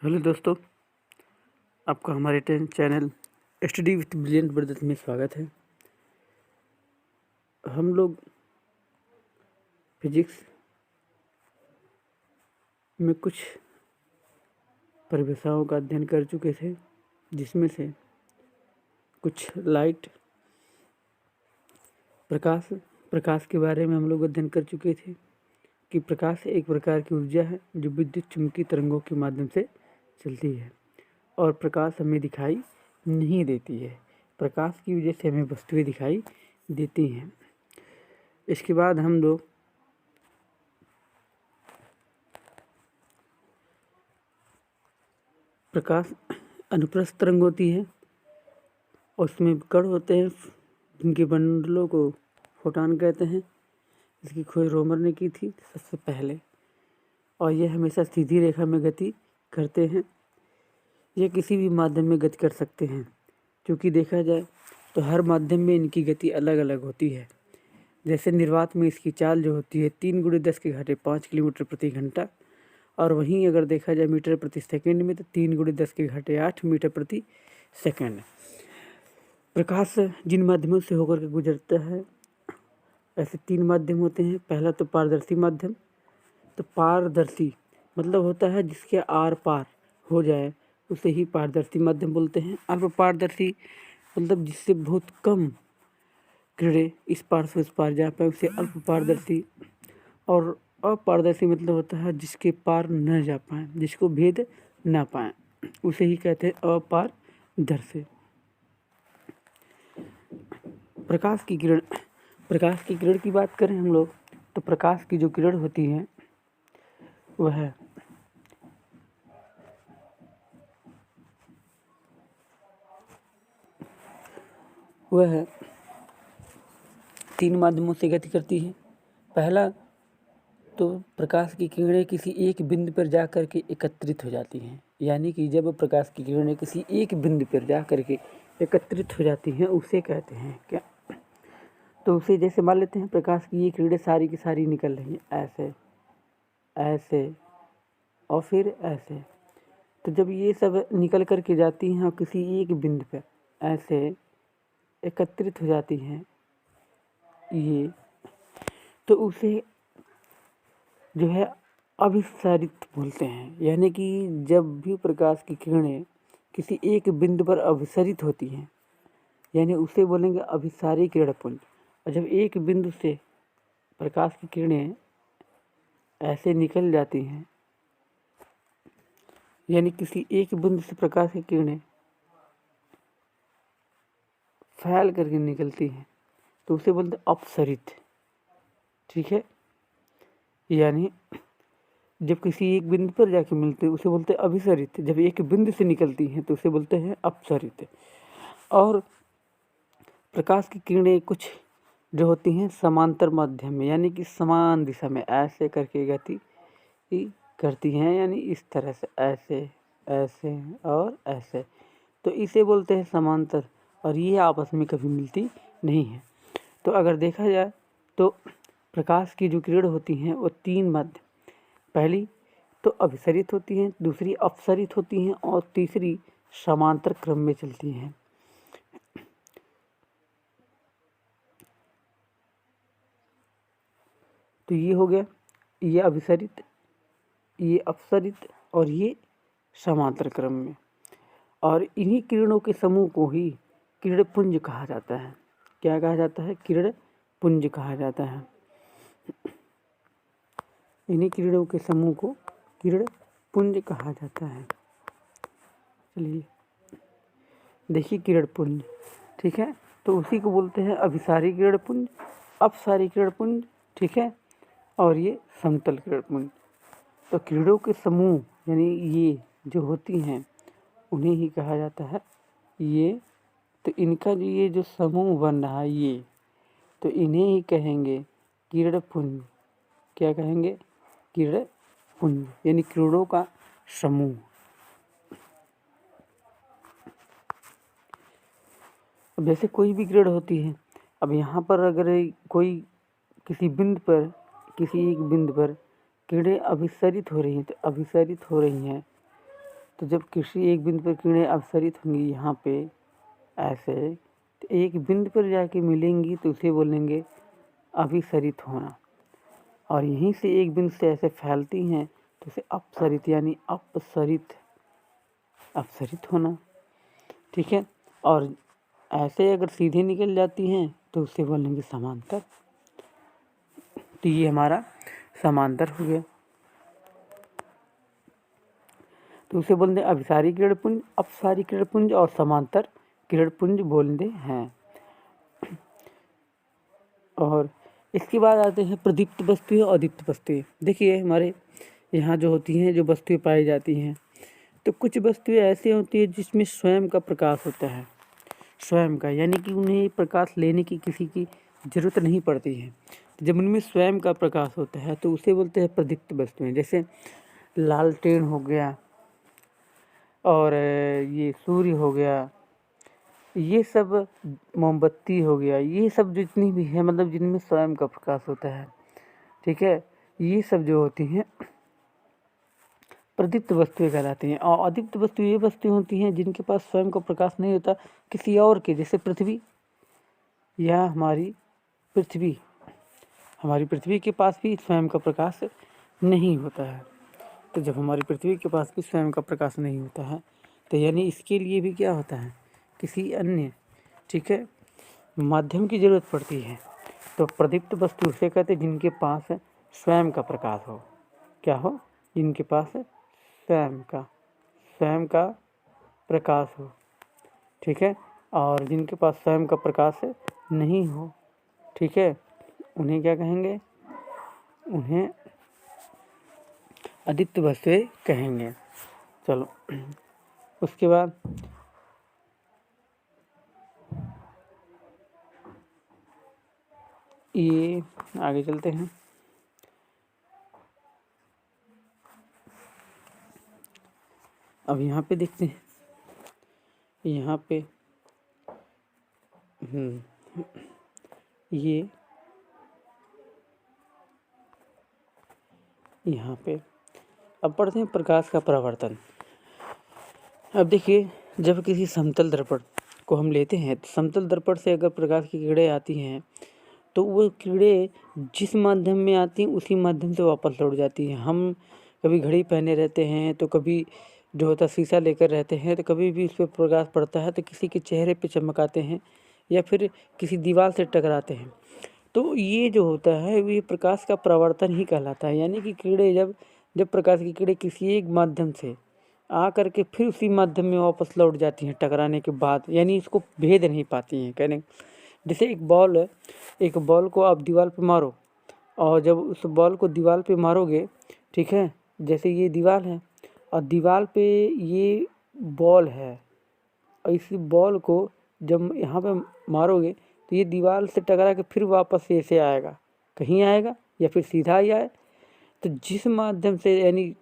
Hello दोस्तों, आपका हमारे channel study with brilliant brothers में स्वागत है। हम लोग फिजिक्स में कुछ परिभाषाओं का अध्ययन कर चुके थे, जिसमें से कुछ लाइट प्रकाश के बारे में हम लोग अध्ययन कर चुके थे कि प्रकाश एक प्रकार की ऊर्जा है जो विद्युत चुम्बकीय तरंगों के माध्यम से चलती है और प्रकाश हमें दिखाई नहीं देती है। प्रकाश की वजह से हमें वस्तुएं दिखाई देती हैं। इसके बाद हम लोग प्रकाश अनुप्रस्थ तरंग होती है और उसमें कण होते हैं जिनके बंडलों को फोटॉन कहते हैं। इसकी खोज रोमर ने की थी सबसे पहले, और यह हमेशा सीधी रेखा में गति करते हैं। यह किसी भी माध्यम में गति कर सकते हैं, क्योंकि देखा जाए तो हर माध्यम में इनकी गति अलग अलग होती है। जैसे निर्वात में इसकी चाल जो होती है 3 × 10⁵ किलोमीटर प्रति घंटा, और वहीं अगर देखा जाए मीटर प्रति सेकंड में तो 3 × 10⁸ मीटर प्रति सेकंड। प्रकाश जिन माध्यमों से होकर के गुजरता है, ऐसे 3 माध्यम होते हैं। पहला तो पारदर्शी माध्यम। तो पारदर्शी मतलब होता है जिसके आर पार हो जाए उसे ही पारदर्शी माध्यम बोलते हैं। अल्प पारदर्शी मतलब जिससे बहुत कम किरणें इस पार से उस पार जा पाए उसे अल्प पारदर्शी। और अपारदर्शी मतलब होता है जिसके पार न जा पाए, जिसको भेद ना पाए, उसे ही कहते हैं अपारदर्शी। प्रकाश की किरण की बात करें हम लोग तो प्रकाश की जो किरण होती है वह 3 माध्यमों से गति करती है। पहला तो प्रकाश की किरणें किसी एक बिंदु पर जा कर के एकत्रित हो जाती हैं, यानी कि जब प्रकाश की किरणें किसी एक बिंदु पर जा कर के एकत्रित हो जाती हैं उसे कहते हैं क्या। तो उसे जैसे मान लेते हैं प्रकाश की ये किरणें सारी की सारी निकल रही हैं ऐसे ऐसे और फिर ऐसे। तो जब ये सब निकल कर के जाती हैं और किसी एक बिंदु पर ऐसे एकत्रित हो जाती हैं ये, तो उसे जो है अभिसारित बोलते हैं। यानी कि जब भी प्रकाश की किरणें किसी एक बिंदु पर अभिसारित होती हैं, यानी उसे बोलेंगे अभिसारी किरणपुंज। और जब एक बिंदु से प्रकाश की किरणें ऐसे निकल जाती हैं, यानी किसी एक बिंदु से प्रकाश की किरणें फैल करके निकलती हैं, तो उसे बोलते हैं अपसरित। ठीक है, यानी जब किसी एक बिंदु पर जाके मिलते हैं उसे बोलते हैं अभिसरित। जब एक बिंदु से निकलती हैं तो उसे बोलते हैं अपसरित। और प्रकाश की किरणें कुछ जो होती हैं समांतर माध्यम में, यानी कि समान दिशा में ऐसे करके गति करती हैं, यानी इस तरह से ऐसे ऐसे और ऐसे, तो इसे बोलते हैं समांतर। और ये आपस में कभी मिलती नहीं है। तो अगर देखा जाए तो प्रकाश की जो किरण होती हैं वो 3 माध्यम, पहली तो अभिसरित होती हैं, दूसरी अपसरित होती हैं और तीसरी समांतर क्रम में चलती हैं। तो ये हो गया, ये अभिसरित, ये अपसरित और ये समांतर क्रम में। और इन्हीं किरणों के समूह को ही किरण पुंज कहा जाता है। क्या कहा जाता है? किरण पुंज कहा जाता है। इन्हीं किरणों के समूह को किरण पुंज कहा जाता है। चलिए देखिए किरण पुंज, ठीक है, तो उसी को बोलते हैं अभिसारी किरण पुंज, अपसारी किरण पुंज, ठीक है, और ये समतल किरण पुंज। तो किरणों के समूह यानी ये जो होती हैं उन्हें ही कहा जाता है ये। तो इनका जो ये जो समूह बन रहा है ये, तो इन्हें ही कहेंगे किरण पुंज। क्या कहेंगे? किरण पुंज, यानी किरणों का समूह। अब जैसे कोई भी किरण होती है, अब यहाँ पर अगर कोई किसी एक बिंदु पर किरणें अभिसरित हो रही हैं, तो तो जब किसी एक बिंदु पर किरणें अपसरित होंगी यहाँ पे ऐसे, तो एक बिंदु पर जाके मिलेंगी तो उसे बोलेंगे अभिसरित होना, और यहीं से एक बिंदु से ऐसे फैलती हैं तो उसे अपसरित यानी अपसरित होना। ठीक है, और ऐसे अगर सीधे निकल जाती हैं तो उसे बोलेंगे समांतर। तो ये हमारा समांतर हो गया। तो उसे बोलते हैं अभिसारी किरणपुंज, अपसारी किरणपुंज और समांतर किरणपुंज बोलते हैं। और इसके बाद आते हैं प्रदीप्त वस्तुएं और अदीप्त वस्तुएं। देखिए हमारे यहाँ जो होती हैं, जो वस्तुएं पाई जाती हैं, तो कुछ वस्तुएं ऐसी होती हैं जिसमें स्वयं का प्रकाश होता है, स्वयं का, यानी कि उन्हें प्रकाश लेने की किसी की जरूरत नहीं पड़ती है। तो जब उनमें स्वयं का प्रकाश होता है तो उसे बोलते हैं प्रदीप्त वस्तुएं। जैसे लालटेन हो गया, और ये सूर्य हो गया, ये सब मोमबत्ती हो गया, ये सब जितनी भी है मतलब जिनमें स्वयं का प्रकाश होता है। ठीक है, ये सब जो होती हैं प्रदीप्त वस्तुएं कहलाती हैं। और अदीप्त वस्तु ये वस्तुएं होती हैं जिनके पास स्वयं का प्रकाश नहीं होता, किसी और के, जैसे पृथ्वी या हमारी पृथ्वी के पास भी स्वयं का प्रकाश नहीं होता है। तो जब हमारी पृथ्वी के पास भी स्वयं का प्रकाश नहीं होता है तो यानी इसके लिए भी क्या होता है, किसी अन्य, ठीक है, माध्यम की जरूरत पड़ती है। तो प्रदीप्त वस्तु उसे कहते हैं जिनके पास स्वयं का प्रकाश हो। क्या हो? जिनके पास स्वयं का प्रकाश हो। ठीक है, और जिनके पास स्वयं का प्रकाश नहीं हो, ठीक है, उन्हें क्या कहेंगे? उन्हें अदीप्त वस्तुएं कहेंगे। चलो उसके बाद ये आगे चलते हैं। अब यहाँ पे देखते हैं, यहाँ पे ये यहाँ पे अब पढ़ते हैं प्रकाश का परावर्तन। अब देखिए, जब किसी समतल दर्पण को हम लेते हैं तो समतल दर्पण से अगर प्रकाश की किरणें आती हैं तो वो किरणें जिस माध्यम में आती हैं उसी माध्यम से वापस लौट जाती हैं। हम कभी घड़ी पहने रहते हैं तो कभी जो होता शीशा लेकर रहते हैं, तो कभी भी उस पर प्रकाश पड़ता है तो किसी के चेहरे पे चमकाते हैं या फिर किसी दीवार से टकराते हैं। तो ये जो होता है ये प्रकाश का परावर्तन ही कहलाता है। यानी कि किरणें जब प्रकाश की किरणें किसी एक माध्यम से आ करके फिर उसी माध्यम में वापस लौट जाती हैं टकराने के बाद, यानी इसको भेद नहीं पाती हैं। कहने जैसे एक बॉल को आप दीवार पे मारो, और जब उस बॉल को दीवार पे मारोगे, ठीक है, जैसे ये दीवार है और दीवार पे ये बॉल है, और इस बॉल को जब यहाँ पे मारोगे तो ये दीवार से टकरा के फिर वापस ऐसे आएगा, कहीं आएगा या फिर सीधा ही आए। तो जिस माध्यम से यानी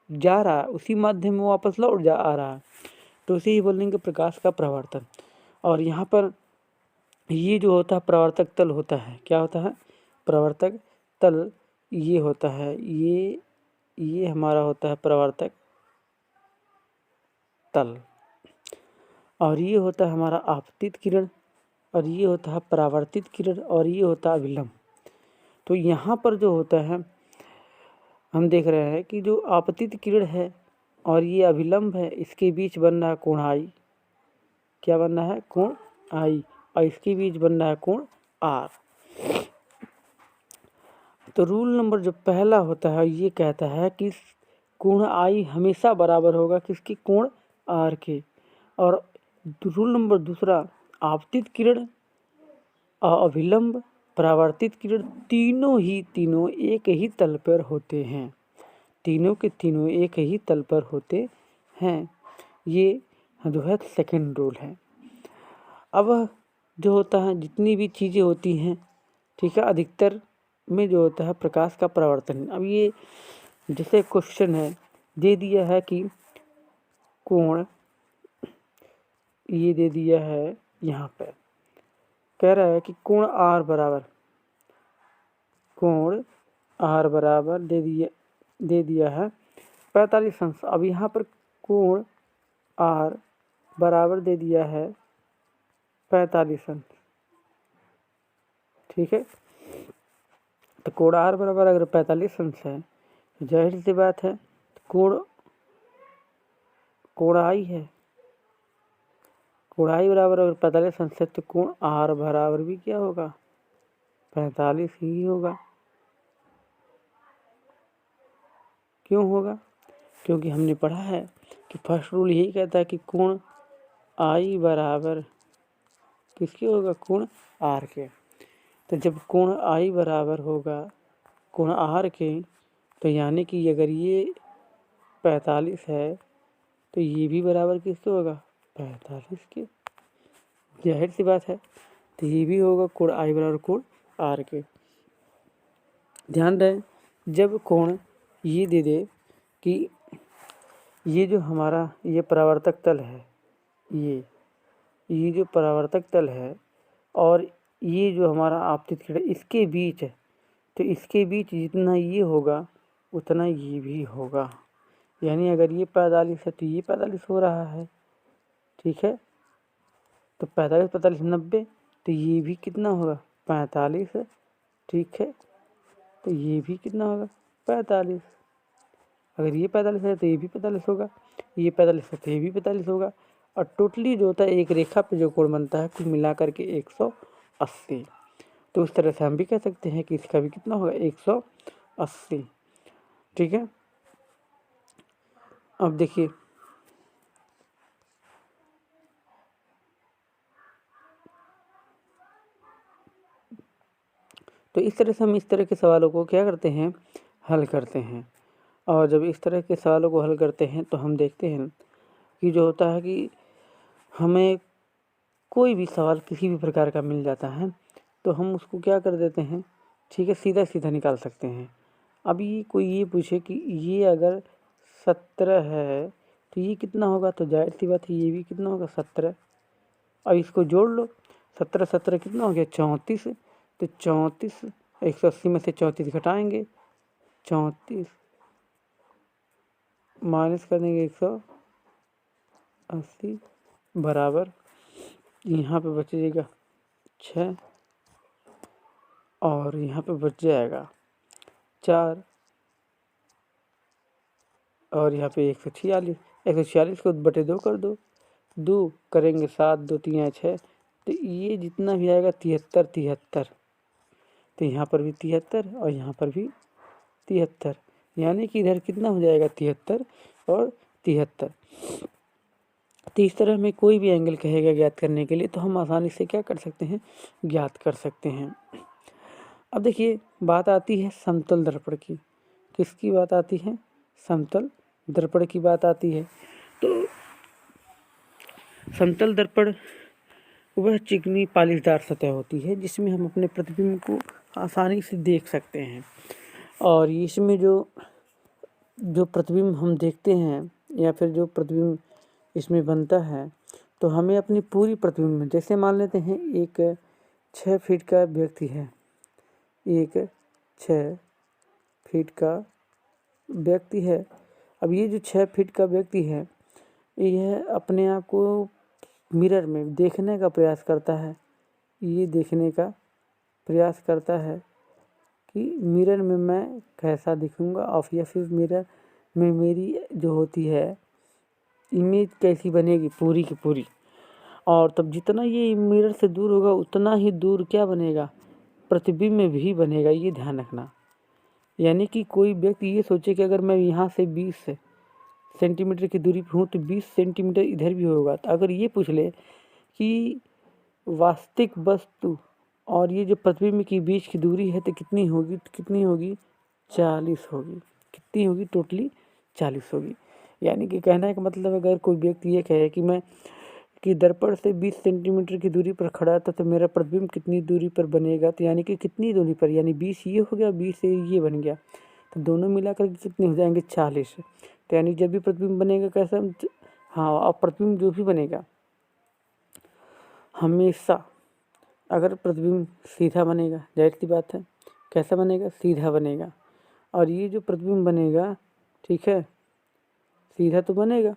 जा रहा है उसी माध्यम में वापस लौट आ रहा है, तो उसे ही बोलेंगे प्रकाश का परावर्तन। और यहाँ पर ये जो होता है प्रवर्तक तल होता है। क्या होता है? प्रवर्तक तल ये होता है, ये हमारा होता है प्रवर्तक तल, और ये होता है हमारा आपतित किरण, और ये होता है परावर्तित किरण, और ये होता है अभिलंब। तो यहाँ पर जो होता है हम देख रहे हैं कि जो आपतित किरण है और ये अभिलंब है, इसके बीच बन रहा है कोण आई। क्या बन रहा है? कोण आई। और इसके बीच बन रहा है कोण आर। तो रूल नंबर जो पहला होता है ये कहता है कि कोण आई हमेशा बराबर होगा किसकी? कोण आर के। और रूल नंबर दूसरा, आपतित किरण, अभिलंब, परावर्तित किरण तीनों एक ही तल पर होते हैं। तीनों के तीनों एक ही तल पर होते हैं। ये जो है सेकंड रूल है। अब जो होता है जितनी भी चीज़ें होती हैं, ठीक है, अधिकतर में जो होता है प्रकाश का परावर्तन। अब ये जैसे क्वेश्चन है दे दिया है कि कोण, ये दे दिया है यहाँ पर, कह रहा है कि कोण आर बराबर दे दिया है 45 अंश। अब यहाँ पर कोण आर बराबर दे दिया है 45 अंश। ठीक है, तो कोण आर बराबर अगर 45 अंश है, जाहिर सी बात है कोण आई है, कोण आई बराबर अगर 45 अंश है तो कोण आर बराबर भी क्या होगा, 45 ही होगा। क्यों होगा? क्योंकि हमने पढ़ा है कि फर्स्ट रूल यही कहता है कि कोण आई बराबर किसके होगा, कोण आर के। तो जब कोण आई बराबर होगा कोण आर के, तो यानी कि अगर ये 45 है तो ये भी बराबर किसके होगा, 45 के। जाहिर सी बात है, तो ये भी होगा कोण आई बराबर कोण आर के। ध्यान रहे, जब कोण ये दे दे कि ये जो हमारा ये परावर्तक तल है, ये जो परावर्तक तल है और ये जो हमारा आपतित किरण इसके बीच है, तो इसके बीच जितना ये होगा उतना ये भी होगा। यानी अगर ये 45 है तो ये 45 हो रहा है। ठीक है, तो 45 45 90, तो ये भी कितना होगा, 45 है। ठीक है, तो ये भी कितना होगा, 45। अगर ये 45 है तो ये भी 45 होगा, ये 45 है तो ये भी 45 होगा, और टोटली जो होता है एक रेखा पे जो कोण बनता है कुल मिला करके 180। तो उस तरह से हम भी कह सकते हैं कि इसका भी कितना होगा, 180। ठीक है, अब देखिए तो इस तरह से हम इस तरह के सवालों को क्या करते हैं, हल करते हैं। और जब इस तरह के सवालों को हल करते हैं तो हम देखते हैं कि जो होता है कि हमें कोई भी सवाल किसी भी प्रकार का मिल जाता है तो हम उसको क्या कर देते हैं, ठीक है, सीधा सीधा निकाल सकते हैं। अभी कोई ये पूछे कि ये अगर 17 है तो ये कितना होगा, तो जाहिर सी बात है ये भी कितना होगा, 17। अब इसको जोड़ लो, 17 17 कितना हो गया, 34। तो 34 180 में से 34 घटाएंगे, 34 माइनस कर देंगे 180 बराबर यहाँ पे बचेगा 6 और यहाँ पे बच जाएगा 4 और यहाँ पे 146। 146 को बटे 2 कर दो, 2 करेंगे 7, 2 3 6, तो ये जितना भी आएगा 73 73। तो यहाँ पर भी 73 और यहाँ पर भी 73, यानी कि इधर कितना हो जाएगा, 73 और 73। तो इस तरह में कोई भी एंगल कहेगा ज्ञात करने के लिए तो हम आसानी से क्या कर सकते हैं, ज्ञात कर सकते हैं। अब देखिए बात आती है समतल दर्पण की। किसकी बात आती है, समतल दर्पण की बात आती है। तो समतल दर्पण वह चिकनी पालिशदार सतह होती है जिसमें हम अपने प्रतिबिंब को आसानी से देख सकते हैं। और इसमें जो प्रतिबिंब हम देखते हैं या फिर जो प्रतिबिंब इसमें बनता है, तो हमें अपनी पूरी प्रतिबिंब में, जैसे मान लेते हैं एक 6 फीट का व्यक्ति है, एक 6 फीट का व्यक्ति है। अब ये जो 6 फीट का व्यक्ति है यह अपने आप को मिरर में देखने का प्रयास करता है, ये देखने का प्रयास करता है कि मिरर में मैं कैसा दिखूंगा और या फिर मिरर में मेरी जो होती है इमेज कैसी बनेगी पूरी की पूरी। और तब जितना ये मिरर से दूर होगा उतना ही दूर क्या बनेगा, प्रतिबिंब में भी बनेगा, ये ध्यान रखना। यानी कि कोई व्यक्ति ये सोचे कि अगर मैं यहाँ से 20 सेंटीमीटर की दूरी पर हूँ तो 20 सेंटीमीटर इधर भी होगा। तो अगर ये पूछ ले कि वास्तविक वस्तु और ये जो प्रतिबिंब के बीच की दूरी है तो कितनी होगी, तो कितनी होगी, 40 होगी। कितनी होगी, टोटली 40 होगी। यानी कि कहने का मतलब अगर कोई व्यक्ति ये कहे कि मैं कि दर्पण से 20 सेंटीमीटर की दूरी पर खड़ा था तो मेरा प्रतिबिंब कितनी दूरी पर बनेगा, तो यानी कि कितनी दूरी पर, यानी 20 ये हो गया, 20 से ये बन गया, तो दोनों मिलाकर कितने हो जाएंगे, 40। तो यानी जब भी प्रतिबिंब बनेगा कैसा, हाँ, और प्रतिबिंब जो भी बनेगा हमेशा अगर प्रतिबिंब सीधा बनेगा, जाहिर सी बात है कैसा बनेगा, सीधा बनेगा। और ये जो प्रतिबिंब बनेगा, ठीक है, सीधा तो बनेगा,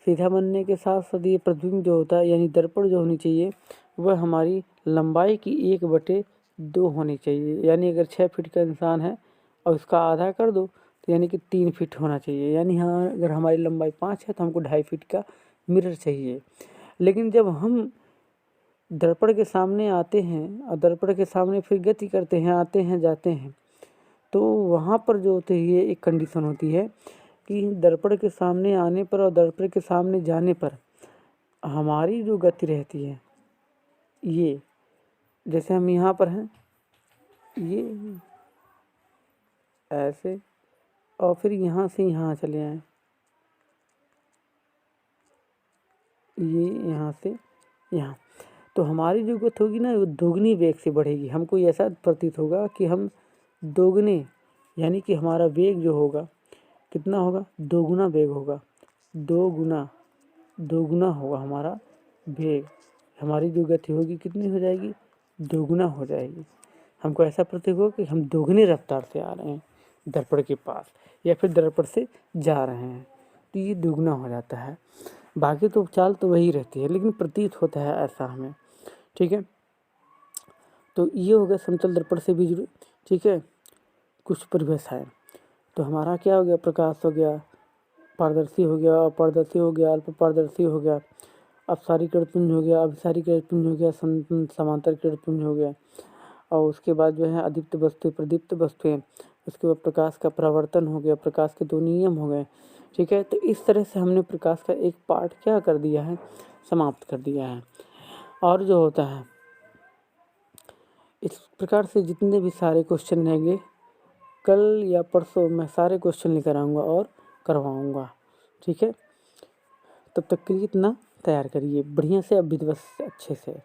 सीधा बनने के साथ साथ ये प्रतिबिंब जो होता है यानी दर्पण जो होनी चाहिए वह हमारी लंबाई की 1/2 होनी चाहिए। यानी अगर 6 फीट का इंसान है और उसका आधा कर दो तो यानी कि 3 फीट होना चाहिए। यानी हाँ, अगर हमारी लंबाई 5 है तो हमको 2.5 फीट का मिरर चाहिए। लेकिन जब हम दर्पण के सामने आते हैं और दर्पण के सामने फिर गति करते हैं, आते हैं जाते हैं, तो वहाँ पर जो होती है एक कंडीशन होती है कि दर्पण के सामने आने पर और दर्पण के सामने जाने पर हमारी जो गति रहती है, ये जैसे हम यहाँ पर हैं, ये ऐसे और फिर यहाँ से यहाँ चले आए, ये यहाँ से यहाँ, तो हमारी जो गति होगी ना वो दोगुनी वेग से बढ़ेगी। हमको ऐसा प्रतीत होगा कि हम दोगुने यानी कि हमारा वेग जो होगा कितना होगा, दोगुना वेग होगा, दोगुना होगा हमारा वेग। हमारी जो गति होगी कितनी हो जाएगी, दोगुना हो जाएगी। हमको ऐसा प्रतीत होगा कि हम दोगुनी रफ्तार से आ रहे हैं दर्पण के पास या फिर दर्पण से जा रहे हैं, तो ये दोगुना हो जाता है। बाकी तो चाल तो वही रहती है लेकिन प्रतीत होता है ऐसा हमें, ठीक है। तो ये हो गया समतल दर्पण से भी जुड़े, ठीक है, कुछ परिभाषाएं। तो हमारा क्या हो गया, प्रकाश हो गया, पारदर्शी हो गया, अपारदर्शी हो गया, अल्प पारदर्शी हो गया, अपसारी किरणपुंज हो गया, अभिसारी किरणपुंज हो गया, समांतर किरणपुंज हो गया, और उसके बाद जो है अदीप्त वस्तु, प्रदीप्त वस्तुएं, उसके बाद प्रकाश का परावर्तन हो गया, प्रकाश के 2 नियम हो गए, ठीक है। तो इस तरह से हमने प्रकाश का एक पार्ट क्या कर दिया है, समाप्त कर दिया है। और जो होता है इस प्रकार से जितने भी सारे क्वेश्चन रहेंगे कल या परसों मैं सारे क्वेश्चन लेकर आऊँगा और करवाऊँगा, ठीक है। तब तक के लिए इतना तैयार करिए बढ़िया से, अब भी बस अच्छे से।